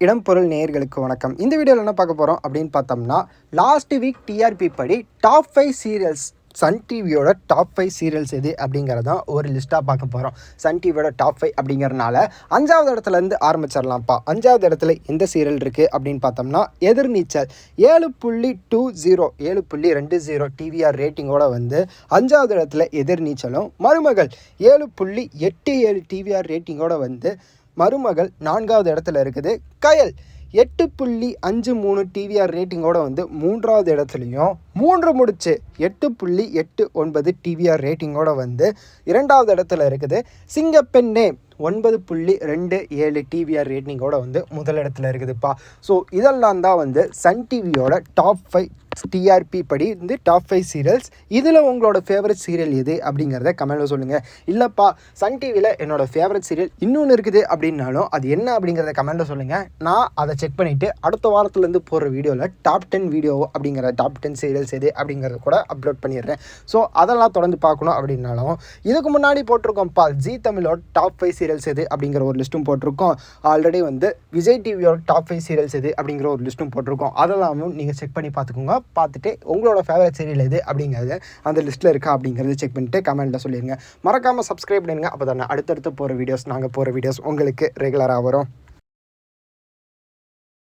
இடம்பொருள் நேயர்களுக்கு வணக்கம். இந்த வீடியோவில் என்ன பார்க்க போகிறோம் அப்படின்னு பார்த்தோம்னா, லாஸ்ட் வீக் டிஆர்பி படி டாப் 5 சீரியல்ஸ், சன் டிவியோட டாப் 5 சீரியல்ஸ் எது அப்படிங்கிறதான் ஒரு லிஸ்ட்டாக பார்க்க போகிறோம். சன் டிவியோட டாப் 5 அப்படிங்கிறனால 5வது இடத்துலேருந்து ஆரம்பிச்சிடலாம்ப்பா. 5வது இடத்துல எந்த சீரியல் இருக்குது அப்படின்னு பார்த்தோம்னா, எதிர்நீச்சல் 7.20 7.20 டிவிஆர் ரேட்டிங்கோட வந்து 5வது இடத்துல எதிர்நீச்சலும், மருமகள் 7.87 டிவிஆர் ரேட்டிங்கோட வந்து மருமகள் 4வது இடத்துல இருக்குது. கயல் 8.53 டிவிஆர் ரேட்டிங்கோட வந்து 3வது இடத்துலையும், 3 முடிச்சு 8.89 டிவிஆர் ரேட்டிங்கோட வந்து 2வது இடத்துல இருக்குது. சிங்கப்பெண்ணே 9.27 டிவிஆர் ரேட்டிங்கோட வந்து முதலிடத்தில் இருக்குதுப்பா. ஸோ இதெல்லாம் தான் வந்து சன் டிவியோட டாப் 5 டிஆர்பி படி வந்து டாப் 5 சீரியல்ஸ். இதில் உங்களோட ஃபேவரட் சீரியல் எது அப்படிங்கிறத கமெண்ட்டில் சொல்லுங்கள். இல்லைப்பா சன் டிவியில் என்னோடய ஃபேவரட் சீரியல் இன்னொன்று இருக்குது அப்படின்னாலும் அது என்ன அப்படிங்கிறத கமெண்ட்டில் சொல்லுங்கள். நான் அதை செக் பண்ணிவிட்டு அடுத்த வாரத்துலேருந்து போடுற வீடியோவில் டாப் 10 வீடியோ அப்படிங்கிற டாப் 10 சீரியல்ஸ் எது அப்படிங்கிறத கூட அப்லோட் பண்ணிடுறேன். ஸோ அதெல்லாம் தொடர்ந்து பார்க்கணும் அப்படின்னாலும் இதுக்கு முன்னாடி போட்டிருக்கோம்ப்பா ஜி தமிழோட டாப் 5 சீரியல்ஸ் எது அப்படிங்கிற ஒரு லிஸ்ட்டும் போட்டிருக்கோம். ஆல்ரெடி வந்து விஜய் டிவியோட டாப் 5 சீரியல்ஸ் எது அப்படிங்கிற ஒரு லிஸ்ட்டும் போட்டிருக்கோம். அதெல்லாமும் நீங்கள் செக் பண்ணி பார்த்துக்கோங்க. பார்த்துட்டு உங்களோட ஃபேவரட் சீரியல் எது அப்படிங்கிறது அந்த லிஸ்ட்டில் இருக்கா அப்படிங்கிறது செக் பண்ணிவிட்டு கமெண்ட்டில் சொல்லிடுங்க. மறக்காமல் சப்ஸ்கிரைப் பண்ணுங்கள். அப்போ தானே அடுத்தடுத்து போகிற வீடியோஸ், நாங்கள் போகிற வீடியோஸ் உங்களுக்கு ரெகுலராக வரும்.